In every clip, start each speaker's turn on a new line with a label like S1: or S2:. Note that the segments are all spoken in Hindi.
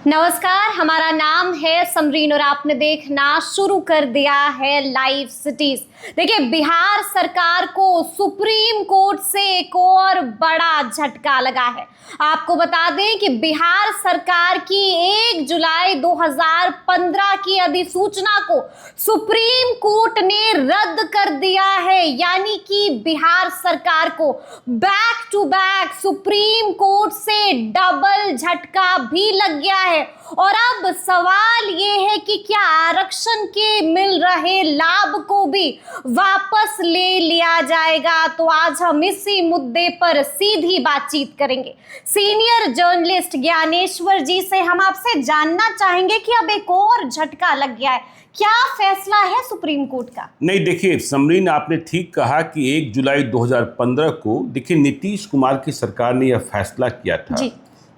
S1: नमस्कार, हमारा नाम है समरीन और आपने देखना शुरू कर दिया है लाइव सिटीज। देखिए, बिहार सरकार को सुप्रीम कोर्ट से एक और बड़ा झटका लगा है। आपको बता दें कि बिहार सरकार की 1 जुलाई 2015 की अधिसूचना को सुप्रीम कोर्ट ने रद्द कर दिया है। यानी कि बिहार सरकार को back to back Supreme Court से डबल झटका भी लग गया है। और अब सवाल ये है कि क्या आरक्षण के मिल रहे लाभ को भी वापस ले लिया जाएगा। तो आज हम इसी मुद्दे पर सीधी बातचीत करेंगे। सीनियर जर्नलिस्ट ज्ञानेश्वर जी से हम आपसे जानना चाहेंगे कि अब एक और झटका लग गया है। क्या फैसला है सुप्रीम कोर्ट का?
S2: नहीं, देखिए समरीन, आपने ठीक कहा कि 1 जुलाई 2015 को देखिए नीतीश कुमार की सरकार ने यह फैसला किया था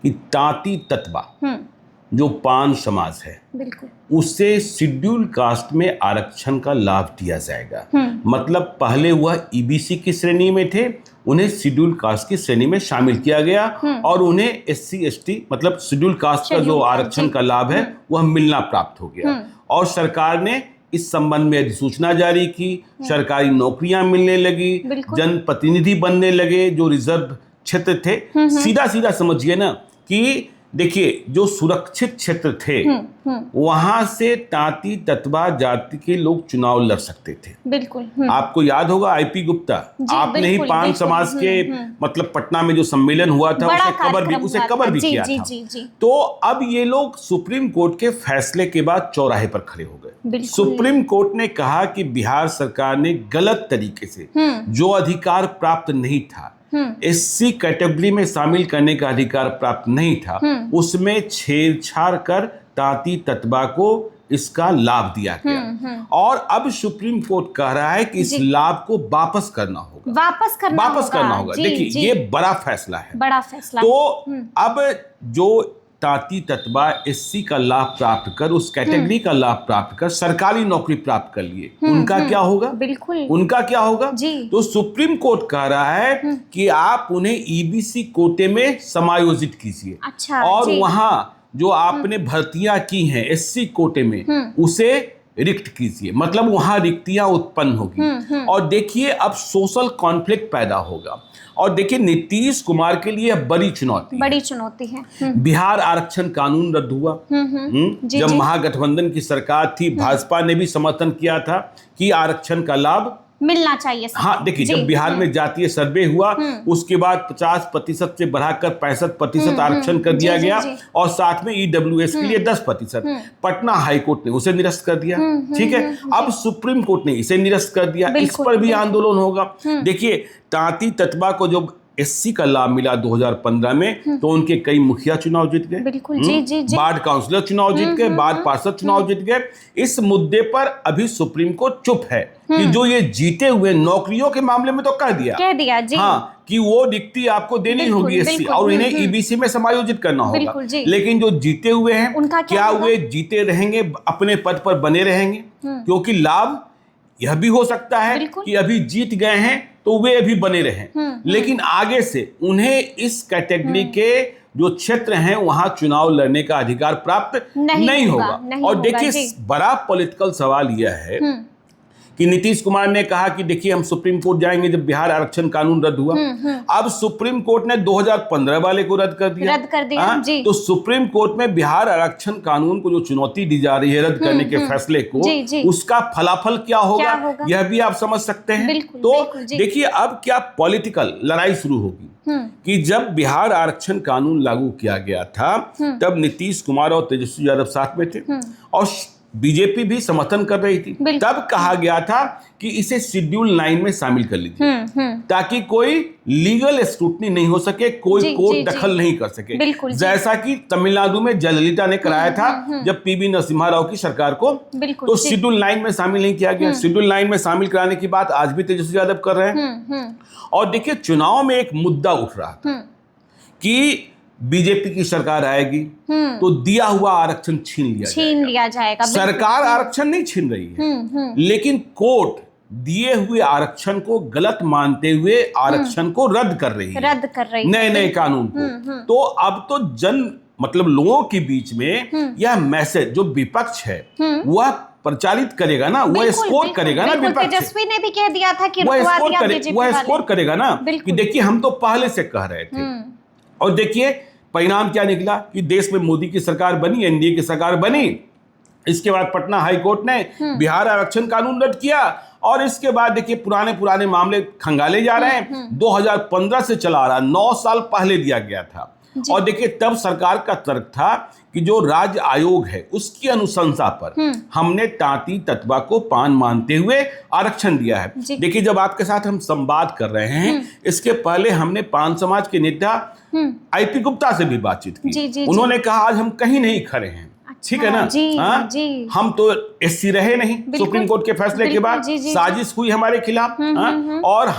S2: कि तांती ततबा जो पान समाज है
S1: बिल्कुल
S2: उसे शेड्यूल कास्ट में आरक्षण का लाभ दिया जाएगा। मतलब पहले वह ईबीसी की श्रेणी में थे, उन्हें शेड्यूल कास्ट की श्रेणी में शामिल किया गया और उन्हें एससी एसटी मतलब शेड्यूल कास्ट का जो आरक्षण का लाभ है वह मिलना प्राप्त हो गया। और सरकार ने इस संबंध में अधिसूचना जारी की, सरकारी नौकरियां मिलने लगी, जनप्रतिनिधि बनने लगे जो रिजर्व क्षेत्र थे। सीधा सीधा समझिए ना कि देखिए जो सुरक्षित क्षेत्र थे वहां से तांती ततबा जाति के लोग चुनाव लड़ सकते थे।
S1: बिल्कुल
S2: आपको याद होगा आईपी गुप्ता, आपने ही पान समाज के मतलब पटना में जो सम्मेलन हुआ था उसे कवर भी किया था। तो अब ये लोग सुप्रीम कोर्ट के फैसले के बाद चौराहे पर खड़े हो गए। सुप्रीम कोर्ट ने कहा कि बिहार सरकार ने गलत तरीके से जो अधिकार प्राप्त नहीं था, एससी कैटेगरी में शामिल करने का अधिकार प्राप्त नहीं था, उसमें छेड़छाड़ कर तांती ततबा को इसका लाभ दिया गया। और अब सुप्रीम कोर्ट कह रहा है कि इस लाभ को वापस करना होगा। वापस करना होगा। देखिए ये बड़ा फैसला है,
S1: बड़ा फैसला।
S2: तो अब जो तांती ततबा एससी का लाभ प्राप्त कर, उस कैटेगरी का लाभ प्राप्त कर सरकारी नौकरी प्राप्त कर लिए, उनका क्या होगा?
S1: बिल्कुल
S2: उनका क्या होगा? तो सुप्रीम कोर्ट कह रहा है कि आप उन्हें ईबीसी कोटे में समायोजित कीजिए।
S1: अच्छा,
S2: और वहां जो आपने भर्तियां की हैं एससी कोटे में उसे रिक्त कीजिए। मतलब वहां रिक्तियां उत्पन्न होगी। और देखिए अब सोशल कॉन्फ्लिक्ट पैदा होगा। और देखिए नीतीश कुमार के लिए बड़ी चुनौती है। बिहार आरक्षण कानून रद्द हुआ। जब महागठबंधन की सरकार थी, भाजपा ने भी समर्थन किया था कि आरक्षण का लाभ
S1: मिलना चाहिए।
S2: हाँ, देखिए जब बिहार में जातीय सर्वे हुआ उसके बाद 50% से बढ़ाकर 65% आरक्षण कर दिया गया और साथ में ईडब्ल्यूएस के लिए 10%। पटना हाईकोर्ट ने उसे निरस्त कर दिया। ठीक है, अब सुप्रीम कोर्ट ने इसे निरस्त कर दिया। इस पर भी आंदोलन होगा। देखिए तांती ततबा को जब एससी का लाभ मिला 2015 में तो उनके कई मुखिया चुनाव जीत गए, वार्ड काउंसिलर चुनाव जीत गए, वार्ड पार्षद चुनाव जीत गए। इस मुद्दे पर अभी सुप्रीम कोर्ट चुप है कि जो ये जीते हुए नौकरियों के मामले में तो कह दिया जी। हाँ, कि वो रिक्ति आपको देनी होगी एससी और इन्हें ईबीसी में समायोजित करना होगा। लेकिन जो जीते हुए हैं क्या वे जीते रहेंगे, अपने पद पर बने रहेंगे? क्योंकि लाभ यह भी हो सकता है कि अभी जीत गए हैं तो वे अभी बने रहें, लेकिन आगे से उन्हें इस कैटेगरी के जो क्षेत्र हैं वहां चुनाव लड़ने का अधिकार प्राप्त नहीं होगा। और देखिए बड़ा पॉलिटिकल सवाल यह है कि नीतीश कुमार ने कहा कि देखिए हम सुप्रीम कोर्ट जाएंगे जब बिहार आरक्षण कानून रद्द हुआ। अब सुप्रीम कोर्ट ने 2015 वाले को रद्द कर दिया। जी। तो सुप्रीम कोर्ट में बिहार आरक्षण कानून को जो चुनौती दी जा रही है रद्द करने के फैसले को, उसका फलाफल क्या होगा यह भी आप समझ सकते हैं। तो देखिए अब क्या पॉलिटिकल लड़ाई शुरू होगी कि जब बिहार आरक्षण कानून लागू किया गया था तब नीतीश कुमार और तेजस्वी यादव साथ में थे और बीजेपी भी समर्थन कर रही थी। तब कहा गया था कि इसे शेड्यूल 9 में शामिल कर लीजिए ताकि कोई लीगल स्क्रूटनी नहीं हो सके, कोई कोर्ट दखल नहीं कर सके, जैसा कि तमिलनाडु में जयललिता ने कराया था जब पीवी नरसिम्हा राव की सरकार को। तो शेड्यूल 9 में शामिल नहीं किया गया। शेड्यूल 9 में शामिल कराने की बात आज भी तेजस्वी यादव कर रहे हैं। और देखिए चुनाव में एक मुद्दा उठ रहा था कि बीजेपी की सरकार आएगी तो दिया हुआ आरक्षण छीन लिया जाएगा। सरकार आरक्षण नहीं छीन रही है, लेकिन कोर्ट दिए हुए आरक्षण को गलत मानते हुए आरक्षण को रद्द कर रही है नए नए कानून को। तो अब तो जन मतलब लोगों के बीच में यह मैसेज जो विपक्ष है वह प्रचारित करेगा ना, वह स्कोर करेगा ना। विपक्ष
S1: तेजस्वी ने भी कह दिया था कि
S2: वह स्कोर करेगा ना कि देखिए हम तो पहले से कह रहे थे, और देखिए परिणाम क्या निकला कि देश में मोदी की सरकार बनी, एनडीए की सरकार बनी। इसके बाद पटना हाई कोर्ट ने बिहार आरक्षण कानून रद्द किया, और इसके बाद देखिए पुराने मामले खंगाले जा रहे हैं। 2015 से चला आ रहा, 9 साल पहले दिया गया था। और देखिए तब सरकार का तर्क था कि जो राज्य आयोग है उसकी अनुशंसा पर हमने तांती तत्वा को पान मानते हुए आरक्षण दिया है। देखिए जब आपके साथ हम संवाद कर रहे हैं, इसके पहले हमने पान समाज के नेता आईपी गुप्ता से भी बातचीत की। उन्होंने कहा आज हम कहीं नहीं खड़े हैं, ठीक है ना। हम तो एससी रहे नहीं, सुप्रीम कोर्ट के फैसले के बाद साजिश हुई हमारे खिलाफ, और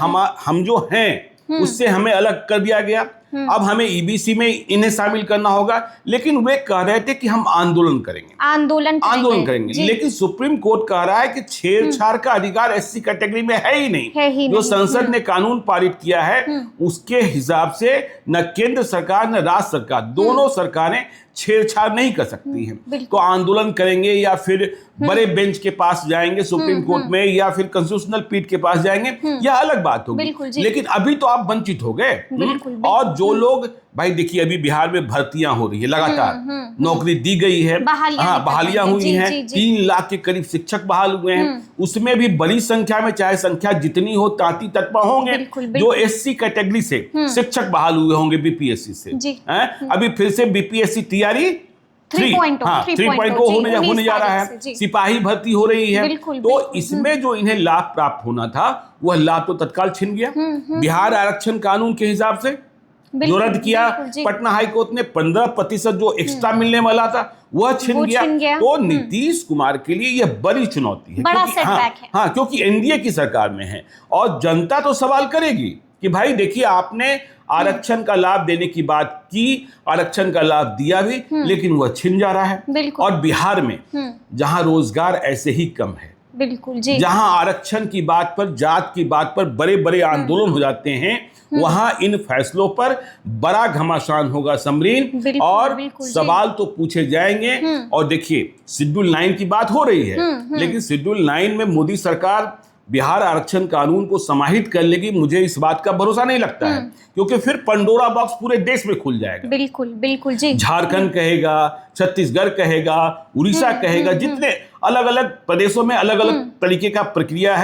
S2: हम जो हैं उससे हमें अलग कर दिया गया। अब हमें ईबीसी में इन्हें शामिल करना होगा, लेकिन वे कह रहे थे कि हम आंदोलन करेंगे। लेकिन सुप्रीम कोर्ट कह रहा है कि छेड़छाड़ का अधिकार एससी कैटेगरी में है ही नहीं। जो संसद ने कानून पारित किया है उसके हिसाब से न केंद्र सरकार न राज्य सरकार, दोनों सरकारें छेड़छाड़ नहीं कर सकती हैं। तो आंदोलन करेंगे या फिर बड़े बेंच के पास जाएंगे सुप्रीम कोर्ट में, या फिर कॉन्स्टिट्यूशनल पीठ के पास जाएंगे, यह अलग बात होगी। लेकिन अभी तो आप वंचित हो गए। और जो लोग, भाई देखिए अभी बिहार में भर्तियां हो रही है लगातार, नौकरी दी गई है, बहालियां हुई हैं, 3 लाख के करीब शिक्षक बहाल हुए हैं। उसमें भी बड़ी संख्या में, चाहे संख्या जितनी हो, तांती तत्वा होंगे जो एससी कैटेगरी से शिक्षक बहाल हुए होंगे बीपीएससी से। अभी फिर से बीपीएससी तैयारी 3.0 होने जा रहा है, सिपाही भर्ती हो रही है। तो इसमें जो इन्हें लाभ प्राप्त होना था वह लाभ तो तत्काल छिन गया। बिहार आरक्षण कानून के हिसाब से जो रद्द किया पटना हाई कोर्ट ने, 15% जो एक्स्ट्रा मिलने वाला था वह छिन गया। तो नीतीश कुमार के लिए यह बड़ी चुनौती है,
S1: बड़ा सेटबैक है।
S2: क्योंकि एनडीए की सरकार में है, और जनता तो सवाल करेगी कि भाई देखिए आपने आरक्षण का लाभ देने की बात की, आरक्षण का लाभ दिया भी, लेकिन वह छिन जा रहा है। और बिहार में जहां रोजगार ऐसे ही कम है, जहां आरक्षण की बात पर, जात की बात पर बड़े बड़े आंदोलन हो जाते हैं, वहां इन फैसलों पर बड़ा घमासान होगा समरीन, और सवाल तो पूछे जाएंगे। और देखिए शेड्यूल 9 की बात हो रही है, लेकिन शेड्यूल 9 में मोदी सरकार बिहार आरक्षण कानून को समाहित कर लेगी, मुझे इस बात का भरोसा नहीं लगता है, क्योंकि फिर पंडोरा बॉक्स पूरे देश में खुल जाएगा।
S1: बिल्कुल जी। झारखंड
S2: कहेगा, छत्तीसगढ़ कहेगा, उड़ीसा कहेगा, जितने अलग अलग प्रदेशों में अलग अलग तरीके का प्रक्रिया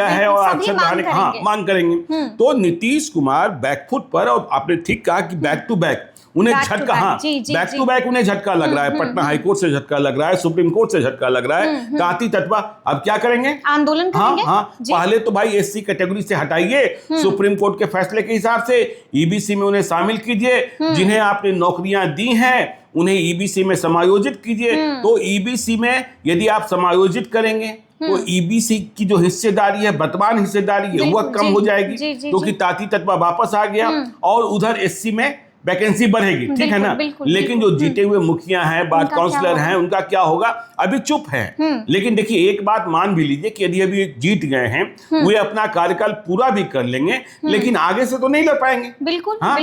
S2: है और आरक्षण बढ़ाने की मांग करेंगे। तो नीतीश कुमार बैकफुट पर, और आपने ठीक कहा कि बैक टू बैक उन्हें झटका, बैक टू बैक उन्हें झटका लग रहा है। पटना हाई कोर्ट से झटका लग रहा है, सुप्रीम कोर्ट से झटका लग रहा है। तांती तत्वा अब क्या करेंगे?
S1: आंदोलन करेंगे।
S2: पहले तो भाई एससी कैटेगरी से हटाइए, सुप्रीम कोर्ट के फैसले के हिसाब से ईबीसी में उन्हें शामिल कीजिए। जिन्हें आपने नौकरियां दी हैं उन्हें ईबीसी में समायोजित कीजिए। तो ईबीसी में यदि आप समायोजित करेंगे तो ईबीसी की जो हिस्सेदारी है, वर्तमान हिस्सेदारी है, वह कम हो जाएगी, क्योंकि तांती तत्वा वापस आ गया, और उधर एससी में वैकेंसी बढ़ेगी, ठीक है ना। लेकिन जो जीते हुए मुखिया हैं, वार्ड काउंसलर हैं, उनका क्या होगा? अभी चुप है। लेकिन देखिए एक बात मान भी लीजिए कि यदि अभी जीत गए हैं, वे अपना कार्यकाल पूरा भी कर लेंगे, लेकिन आगे से तो नहीं लड़ पाएंगे।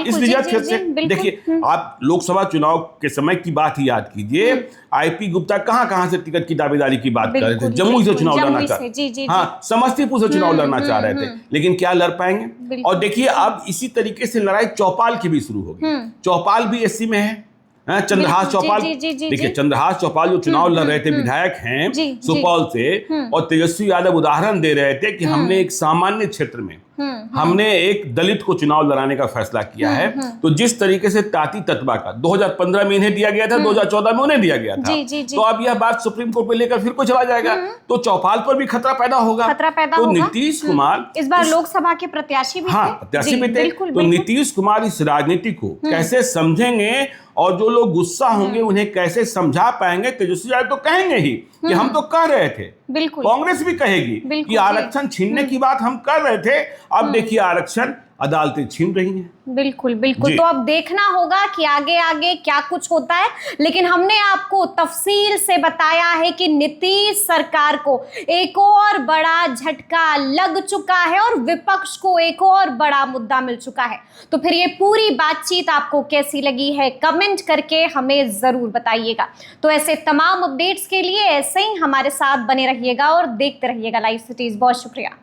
S2: इस रिजर्व क्षेत्र से देखिए, आप लोकसभा चुनाव के समय की बात ही याद कीजिए, आईपी गुप्ता कहां से टिकट की दावेदारी की बात कर रहे थे। जम्मू से चुनाव लड़ना चाहते, समस्तीपुर से चुनाव लड़ना चाह रहे थे, लेकिन क्या लड़ पाएंगे? और देखिए अब इसी तरीके से लड़ाई चौपाल की भी शुरू होगी। चौपाल भी एससी में है, चंद्रहास चौपाल। देखिए चंद्रहास चौपाल जो चुनाव लड़ रहे थे, विधायक हैं सुपौल से, और तेजस्वी यादव उदाहरण दे रहे थे कि हमने एक सामान्य क्षेत्र में हमने एक दलित को चुनाव लड़ाने का फैसला किया है। तो जिस तरीके से तांती तत्वा का 2015 में इन्हें दिया गया था, 2014 में उन्हें दिया गया था, तो अब यह बात सुप्रीम कोर्ट में लेकर फिर को चला जाएगा, तो चौपाल पर भी खतरा पैदा होगा। तो नीतीश कुमार
S1: इस बार लोकसभा के प्रत्याशी भी
S2: थे। तो नीतीश कुमार इस राजनीति को कैसे समझेंगे, और जो लोग गुस्सा होंगे उन्हें कैसे समझा पाएंगे? तेजस्वी यादव तो कहेंगे ही कि हम तो कह रहे थे, कांग्रेस भी कहेगी कि आरक्षण छीनने की बात हम कर रहे थे। अब देखिए आरक्षण अदालतें छीन रही हैं।
S1: बिल्कुल बिल्कुल।
S2: जी।
S1: तो अब देखना होगा कि आगे आगे क्या कुछ होता है, लेकिन हमने आपको तफसील से बताया है कि नीतीश सरकार को एक और बड़ा झटका लग चुका है और विपक्ष को एक और बड़ा मुद्दा मिल चुका है। तो फिर ये पूरी बातचीत आपको कैसी लगी है, कमेंट करके हमें जरूर बताइएगा। तो ऐसे तमाम अपडेट्स के लिए ऐसे ही हमारे साथ बने रहिएगा और देखते रहिएगा लाइव सिटीज। बहुत शुक्रिया।